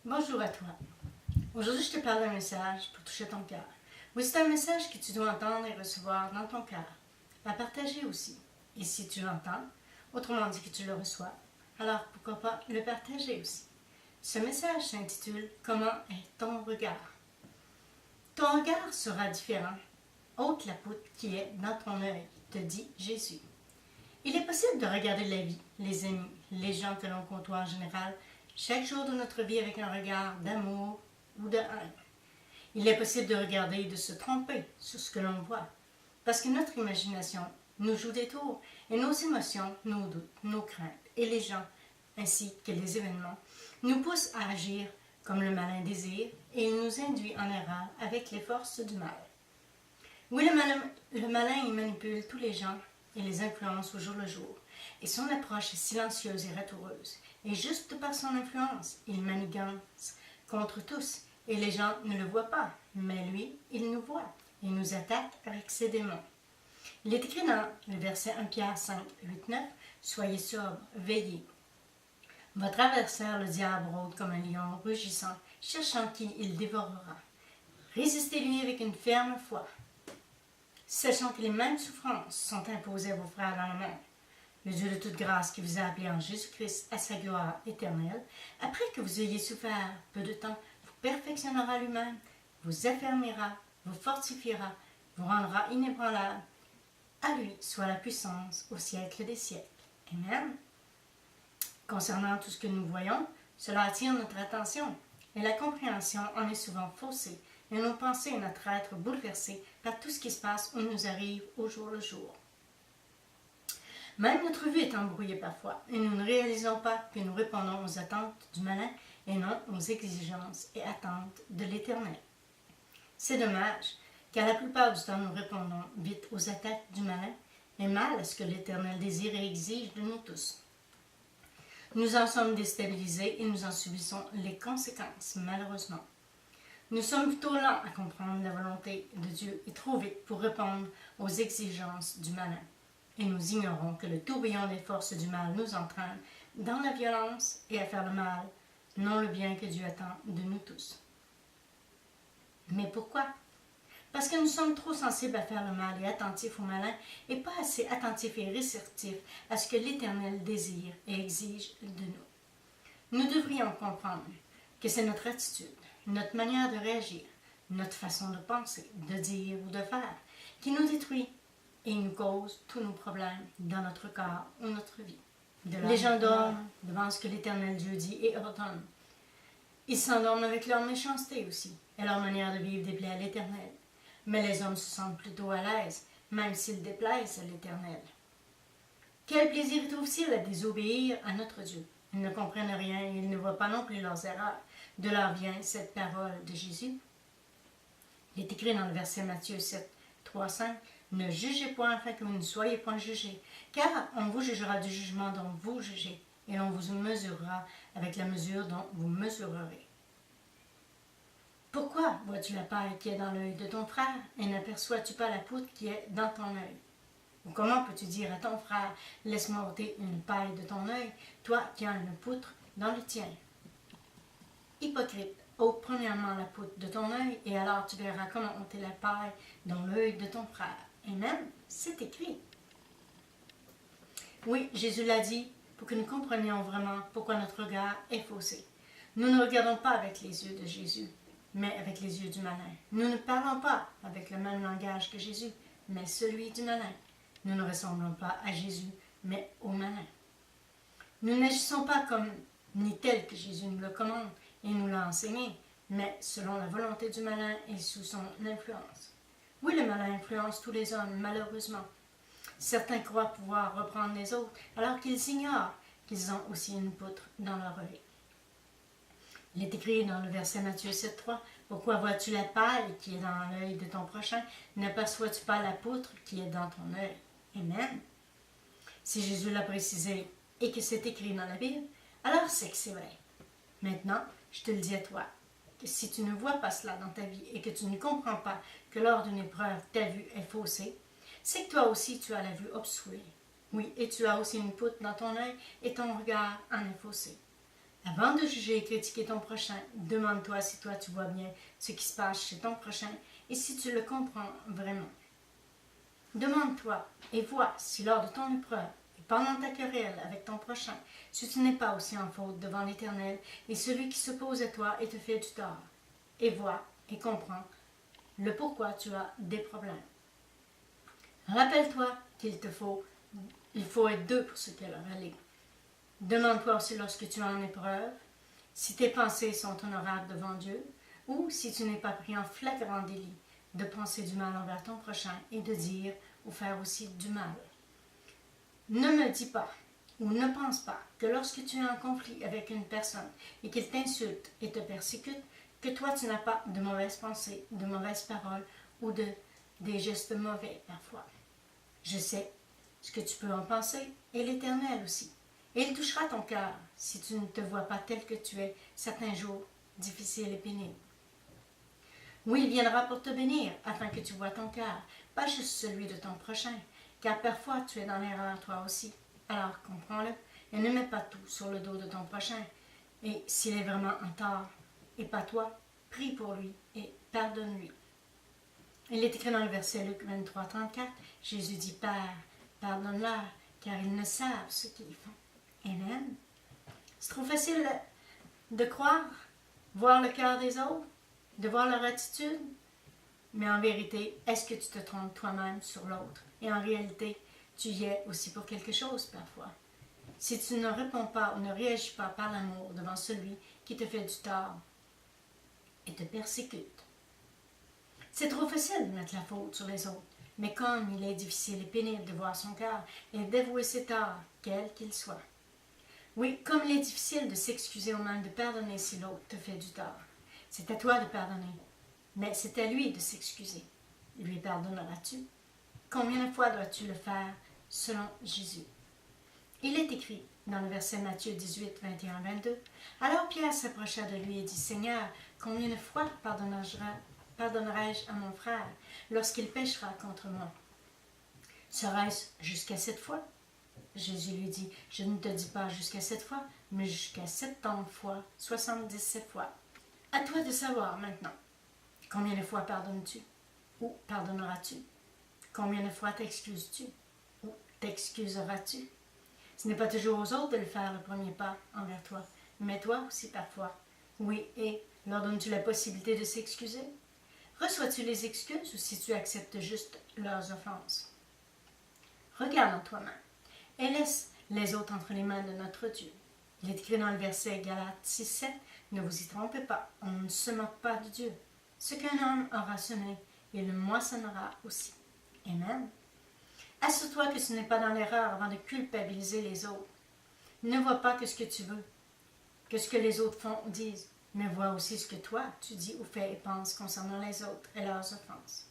Bonjour à toi. Aujourd'hui, je te parle d'un message pour toucher ton cœur. Oui, c'est un message que tu dois entendre et recevoir dans ton cœur. À partager aussi. Et si tu l'entends, autrement dit que tu le reçois, alors pourquoi pas le partager aussi. Ce message s'intitule « Comment est ton regard ?» Ton regard sera différent. Ôte la poutre qui est dans ton œil, te dit Jésus. Il est possible de regarder la vie, les amis, les gens que l'on côtoie en général, chaque jour de notre vie avec un regard d'amour ou de haine. Il est possible de regarder et de se tromper sur ce que l'on voit, parce que notre imagination nous joue des tours et nos émotions, nos doutes, nos craintes et les gens, ainsi que les événements, nous poussent à agir comme le malin désire et il nous induit en erreur avec les forces du mal. Oui, le malin il manipule tous les gens et les influence au jour le jour, et son approche est silencieuse et ratoureuse. Et juste par son influence, il manigance contre tous, et les gens ne le voient pas, mais lui, il nous voit, et nous attaque avec ses démons. Il est écrit dans le verset 1 Pierre 5, 8, 9, « Soyez sobres, veillez. Votre adversaire, le diable, rôde comme un lion rugissant, cherchant qui il dévorera. Résistez-lui avec une ferme foi, sachant que les mêmes souffrances sont imposées à vos frères dans le monde. Le Dieu de toute grâce qui vous a appelé en Jésus-Christ à sa gloire éternelle, après que vous ayez souffert peu de temps, vous perfectionnera lui-même, vous affermira, vous fortifiera, vous rendra inébranlable. À lui soit la puissance au siècle des siècles. Amen. Concernant tout ce que nous voyons, cela attire notre attention, et la compréhension en est souvent faussée, et nos pensées et notre être bouleversés par tout ce qui se passe ou nous arrive au jour le jour. Même notre vue est embrouillée parfois, et nous ne réalisons pas que nous répondons aux attentes du malin et non aux exigences et attentes de l'Éternel. C'est dommage, car la plupart du temps nous répondons vite aux attaques du malin et mal à ce que l'Éternel désire et exige de nous tous. Nous en sommes déstabilisés et nous en subissons les conséquences, malheureusement. Nous sommes plutôt lents à comprendre la volonté de Dieu et trop vite pour répondre aux exigences du malin. Et nous ignorons que le tourbillon des forces du mal nous entraîne dans la violence et à faire le mal, non le bien que Dieu attend de nous tous. Mais pourquoi? Parce que nous sommes trop sensibles à faire le mal et attentifs au malin et pas assez attentifs et réceptifs à ce que l'Éternel désire et exige de nous. Nous devrions comprendre que c'est notre attitude, notre manière de réagir, notre façon de penser, de dire ou de faire qui nous détruit et nous cause tous nos problèmes dans notre corps ou notre vie. Les gens dorment devant ce que l'Éternel Dieu dit et ordonne. Ils s'endorment avec leur méchanceté aussi et leur manière de vivre déplaît à l'Éternel. Mais les hommes se sentent plutôt à l'aise, même s'ils déplaisent à l'Éternel. Quel plaisir trouvent-ils à désobéir à notre Dieu? Ils ne comprennent rien et ils ne voient pas non plus leurs erreurs. De là vient cette parole de Jésus. Il est écrit dans le verset Matthieu 7, 3, 5. Ne jugez point afin que vous ne soyez point jugés, car on vous jugera du jugement dont vous jugez, et l'on vous mesurera avec la mesure dont vous mesurerez. Pourquoi vois-tu la paille qui est dans l'œil de ton frère, et n'aperçois-tu pas la poutre qui est dans ton œil? Ou comment peux-tu dire à ton frère, laisse-moi ôter une paille de ton œil, toi qui as une poutre dans le tien? Hypocrite, ôte premièrement la poutre de ton œil, et alors tu verras comment ôter la paille dans l'œil de ton frère. Et même, c'est écrit. Oui, Jésus l'a dit pour que nous comprenions vraiment pourquoi notre regard est faussé. Nous ne regardons pas avec les yeux de Jésus, mais avec les yeux du malin. Nous ne parlons pas avec le même langage que Jésus, mais celui du malin. Nous ne ressemblons pas à Jésus, mais au malin. Nous n'agissons pas comme ni tel que Jésus nous le commande et nous l'a enseigné, mais selon la volonté du malin et sous son influence. Oui, le malin influence tous les hommes, malheureusement. Certains croient pouvoir reprendre les autres, alors qu'ils ignorent qu'ils ont aussi une poutre dans leur œil. Il est écrit dans le verset Matthieu 7, 3, « Pourquoi vois-tu la paille qui est dans l'œil de ton prochain? N'aperçois-tu pas la poutre qui est dans ton œil? » Amen. Si Jésus l'a précisé et que c'est écrit dans la Bible, alors c'est que c'est vrai. Maintenant, je te le dis à toi, que si tu ne vois pas cela dans ta vie et que tu ne comprends pas que lors d'une épreuve, ta vue est faussée, c'est que toi aussi tu as la vue obscurée. Oui, et tu as aussi une poutre dans ton œil et ton regard en est faussé. Avant de juger et critiquer ton prochain, demande-toi si toi tu vois bien ce qui se passe chez ton prochain et si tu le comprends vraiment. Demande-toi et vois si lors de ton épreuve et pendant ta querelle avec ton prochain, si tu n'es pas aussi en faute devant l'Éternel et celui qui s'oppose à toi et te fait du tort. Et vois et comprends le pourquoi tu as des problèmes. Rappelle-toi il faut être deux pour ce qu'elle leur aller. Demande-toi aussi lorsque tu es en épreuve, si tes pensées sont honorables devant Dieu, ou si tu n'es pas pris en flagrant délit de penser du mal envers ton prochain et de dire ou faire aussi du mal. Ne me dis pas ou ne pense pas que lorsque tu es en conflit avec une personne et qu'il t'insulte et te persécute, que toi tu n'as pas de mauvaises pensées, de mauvaises paroles ou des gestes mauvais parfois. Je sais ce que tu peux en penser et l'Éternel aussi. Et il touchera ton cœur si tu ne te vois pas tel que tu es certains jours difficiles et pénibles. Oui, il viendra pour te bénir afin que tu vois ton cœur, pas juste celui de ton prochain, car parfois tu es dans l'erreur toi aussi. Alors comprends-le et ne mets pas tout sur le dos de ton prochain. Et s'il est vraiment en tort et pas toi, prie pour lui et pardonne-lui. Il est écrit dans le verset Luc 23, 34, Jésus dit, Père, pardonne-leur, car ils ne savent ce qu'ils font. Amen. C'est trop facile de croire, voir le cœur des autres, de voir leur attitude, mais en vérité, est-ce que tu te trompes toi-même sur l'autre? Et en réalité, tu y es aussi pour quelque chose parfois. Si tu ne réponds pas ou ne réagis pas par l'amour devant celui qui te fait du tort et te persécute, c'est trop facile de mettre la faute sur les autres, mais comme il est difficile et pénible de voir son cœur et d'avouer ses torts, quels qu'ils soient. Oui, comme il est difficile de s'excuser ou même de pardonner si l'autre te fait du tort. C'est à toi de pardonner, mais c'est à lui de s'excuser. Lui pardonneras-tu? Combien de fois dois-tu le faire selon Jésus? Il est écrit dans le verset Matthieu 18, 21, 22. Alors Pierre s'approcha de lui et dit, Seigneur, combien de fois pardonnerai-je à mon frère lorsqu'il péchera contre moi? Serait-ce jusqu'à 7 fois? Jésus lui dit, je ne te dis pas jusqu'à 7 fois, mais jusqu'à 70 fois, 77 fois. À toi de savoir maintenant. Combien de fois pardonnes-tu? Ou pardonneras-tu? Combien de fois t'excuses-tu? Ou t'excuseras-tu? Ce n'est pas toujours aux autres de le faire le premier pas envers toi, mais toi aussi parfois. Oui, et leur donnes-tu la possibilité de s'excuser? Reçois-tu les excuses ou si tu acceptes juste leurs offenses? Regarde en toi-même et laisse les autres entre les mains de notre Dieu. Il est écrit dans le verset Galates 6, 7, ne vous y trompez pas, on ne se moque pas de Dieu. Ce qu'un homme aura semé, il le moissonnera aussi. Amen. Assure-toi que tu n'es pas dans l'erreur avant de culpabiliser les autres. Ne vois pas que ce que tu veux, que ce que les autres font ou disent, mais vois aussi ce que toi, tu dis ou fais et penses concernant les autres et leurs offenses.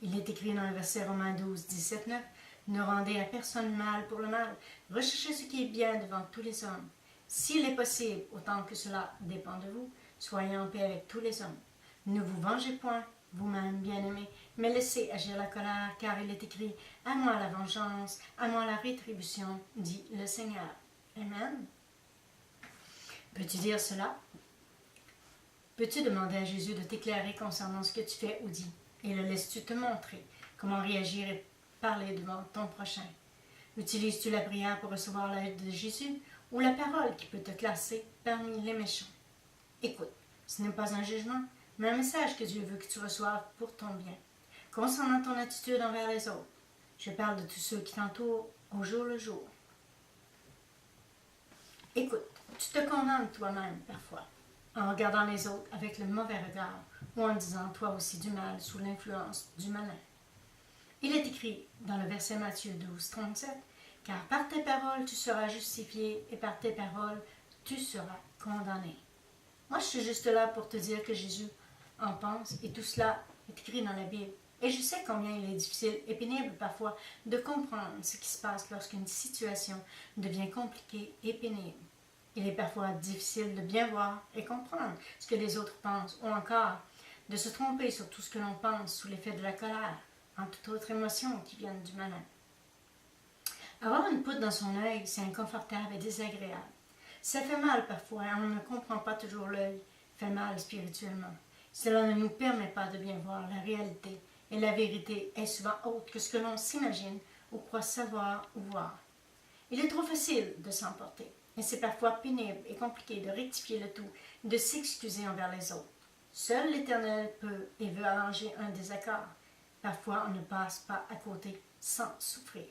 Il est écrit dans le verset Romains 12, 17, 9, ne rendez à personne mal pour le mal, recherchez ce qui est bien devant tous les hommes. S'il est possible, autant que cela dépend de vous, soyez en paix avec tous les hommes. Ne vous vengez point, vous-même, bien-aimés, mais laissez agir la colère, car il est écrit « À moi la vengeance, à moi la rétribution, dit le Seigneur. » Amen. Peux-tu dire cela? Peux-tu demander à Jésus de t'éclairer concernant ce que tu fais ou dis? Et le laisses-tu te montrer comment réagir et parler devant ton prochain? Utilises-tu la prière pour recevoir l'aide de Jésus ou la parole qui peut te classer parmi les méchants? Écoute, ce n'est pas un jugement, mais un message que Dieu veut que tu reçoives pour ton bien. Concernant ton attitude envers les autres, je parle de tous ceux qui t'entourent au jour le jour. Écoute, tu te condamnes toi-même parfois, en regardant les autres avec le mauvais regard ou en disant toi aussi du mal sous l'influence du malin. Il est écrit dans le verset Matthieu 12, 37, « Car par tes paroles tu seras justifié et par tes paroles tu seras condamné. » Moi, je suis juste là pour te dire que Jésus en pense et tout cela est écrit dans la Bible. Et je sais combien il est difficile et pénible parfois de comprendre ce qui se passe lorsqu'une situation devient compliquée et pénible. Il est parfois difficile de bien voir et comprendre ce que les autres pensent ou encore de se tromper sur tout ce que l'on pense sous l'effet de la colère, en toute autre émotion qui vienne du malin. Avoir une poudre dans son œil, c'est inconfortable et désagréable. Ça fait mal parfois et on ne comprend pas toujours l'œil, fait mal spirituellement. Cela ne nous permet pas de bien voir la réalité et la vérité est souvent autre que ce que l'on s'imagine ou croit savoir ou voir. Il est trop facile de s'emporter et c'est parfois pénible et compliqué de rectifier le tout et de s'excuser envers les autres. Seul l'Éternel peut et veut arranger un désaccord. Parfois, on ne passe pas à côté sans souffrir.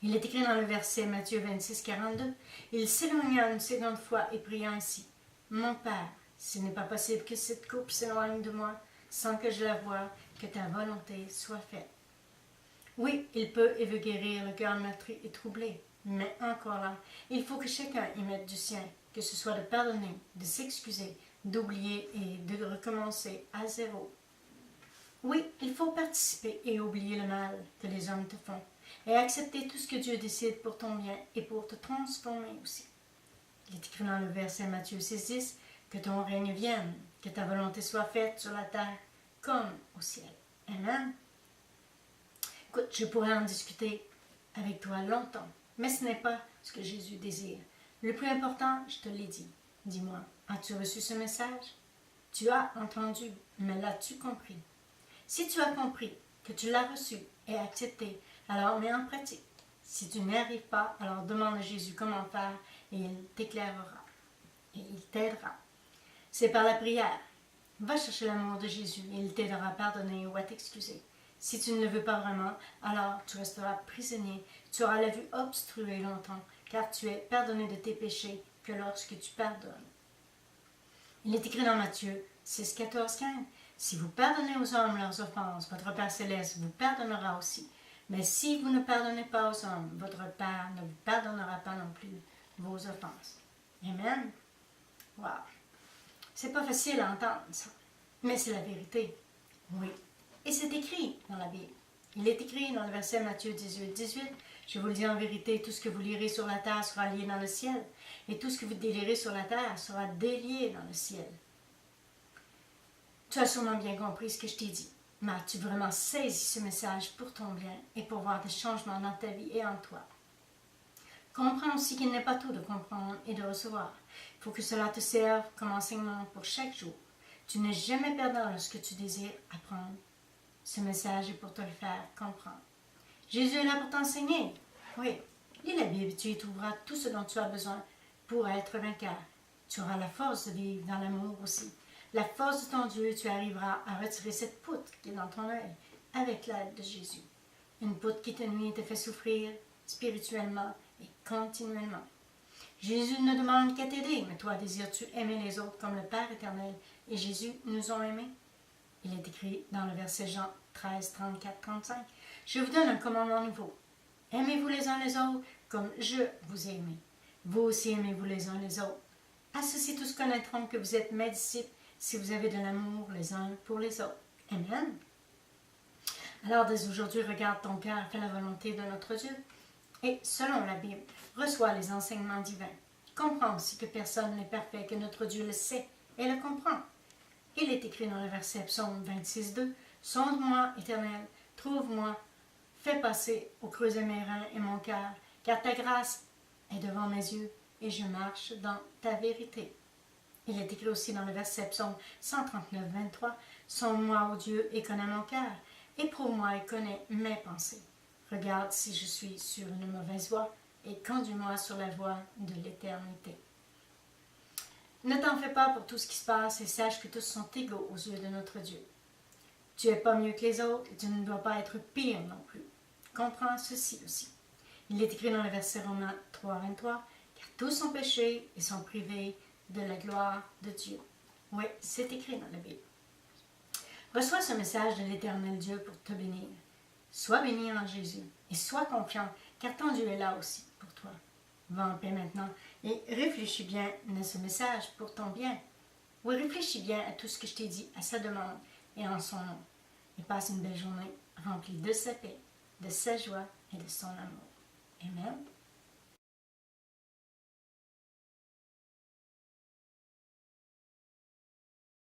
Il est écrit dans le verset Matthieu 26, 42, « Il s'éloigna une seconde fois et pria ainsi, « Mon Père, s'il n'est pas possible que cette coupe s'éloigne de moi, sans que je la voie, que ta volonté soit faite. » Oui, il peut et veut guérir le cœur meurtri et troublé, mais encore là, il faut que chacun y mette du sien, que ce soit de pardonner, de s'excuser, d'oublier et de recommencer à zéro. Oui, il faut participer et oublier le mal que les hommes te font, et accepter tout ce que Dieu décide pour ton bien et pour te transformer aussi. Il est écrit dans le verset Matthieu 6,10 « Que ton règne vienne, que ta volonté soit faite sur la terre comme au ciel. » Amen. Écoute, je pourrais en discuter avec toi longtemps, mais ce n'est pas ce que Jésus désire. Le plus important, je te l'ai dit. Dis-moi, as-tu reçu ce message? Tu as entendu, mais l'as-tu compris? Si tu as compris, que tu l'as reçu et accepté, alors mets en pratique. Si tu n'y arrives pas, alors demande à Jésus comment faire et il t'éclairera et il t'aidera. C'est par la prière. Va chercher l'amour de Jésus et il t'aidera à pardonner ou à t'excuser. Si tu ne le veux pas vraiment, alors tu resteras prisonnier. Tu auras la vue obstruée longtemps, car tu es pardonné de tes péchés que lorsque tu pardonnes. Il est écrit dans Matthieu 6, 14, 15. Si vous pardonnez aux hommes leurs offenses, votre Père céleste vous pardonnera aussi. Mais si vous ne pardonnez pas aux hommes, votre Père ne vous pardonnera pas non plus vos offenses. Amen. Wow. C'est pas facile à entendre ça, mais c'est la vérité. Oui. Et c'est écrit dans la Bible. Il est écrit dans le verset Matthieu 18, 18. Je vous le dis en vérité, tout ce que vous lirez sur la terre sera lié dans le ciel, et tout ce que vous délirez sur la terre sera délié dans le ciel. Tu as sûrement bien compris ce que je t'ai dit, mais as-tu vraiment saisi ce message pour ton bien et pour voir des changements dans ta vie et en toi? Comprends aussi qu'il n'est pas tout de comprendre et de recevoir. Il faut que cela te serve comme enseignement pour chaque jour. Tu n'es jamais perdant lorsque tu désires apprendre. Ce message est pour te le faire comprendre. Jésus est là pour t'enseigner. Oui, lis la Bible, tu y trouveras tout ce dont tu as besoin pour être vainqueur. Tu auras la force de vivre dans l'amour aussi. La force de ton Dieu, tu arriveras à retirer cette poutre qui est dans ton œil avec l'aide de Jésus. Une poutre qui te nuit et te fait souffrir spirituellement et continuellement. Jésus ne demande qu'à t'aider, mais toi désires-tu aimer les autres comme le Père éternel et Jésus nous a aimés? Il est écrit dans le verset Jean 13, 34, 35. Je vous donne un commandement nouveau. Aimez-vous les uns les autres comme je vous ai aimé. Vous aussi aimez-vous les uns les autres. À ceci tous connaîtront que vous êtes mes disciples si vous avez de l'amour les uns pour les autres. Amen. Alors dès aujourd'hui, regarde ton cœur, fais la volonté de notre Dieu. Et selon la Bible, reçois les enseignements divins. Comprends aussi que personne n'est parfait, que notre Dieu le sait et le comprend. Il est écrit dans le verset Psaume 26, 2. Sonde-moi, Éternel, trouve-moi, fais passer au creux de mes reins et mon cœur, car ta grâce est devant mes yeux et je marche dans ta vérité. Il est écrit aussi dans le verset Psaume 139, 23. Sonde-moi, ô Dieu, et connais mon cœur, éprouve-moi et connais mes pensées. Regarde si je suis sur une mauvaise voie et conduis-moi sur la voie de l'éternité. Ne t'en fais pas pour tout ce qui se passe et sache que tous sont égaux aux yeux de notre Dieu. Tu n'es pas mieux que les autres et tu ne dois pas être pire non plus. Comprends ceci aussi. Il est écrit dans le verset Romains 3, 23, car tous ont péché et sont privés de la gloire de Dieu. Oui, c'est écrit dans la Bible. Reçois ce message de l'Éternel Dieu pour te bénir. Sois béni en Jésus et sois confiant, car ton Dieu est là aussi pour toi. Va en paix maintenant et réfléchis bien à ce message pour ton bien. Oui, réfléchis bien à tout ce que je t'ai dit à sa demande et en son nom. Et passe une belle journée remplie de sa paix, de sa joie et de son amour. Amen.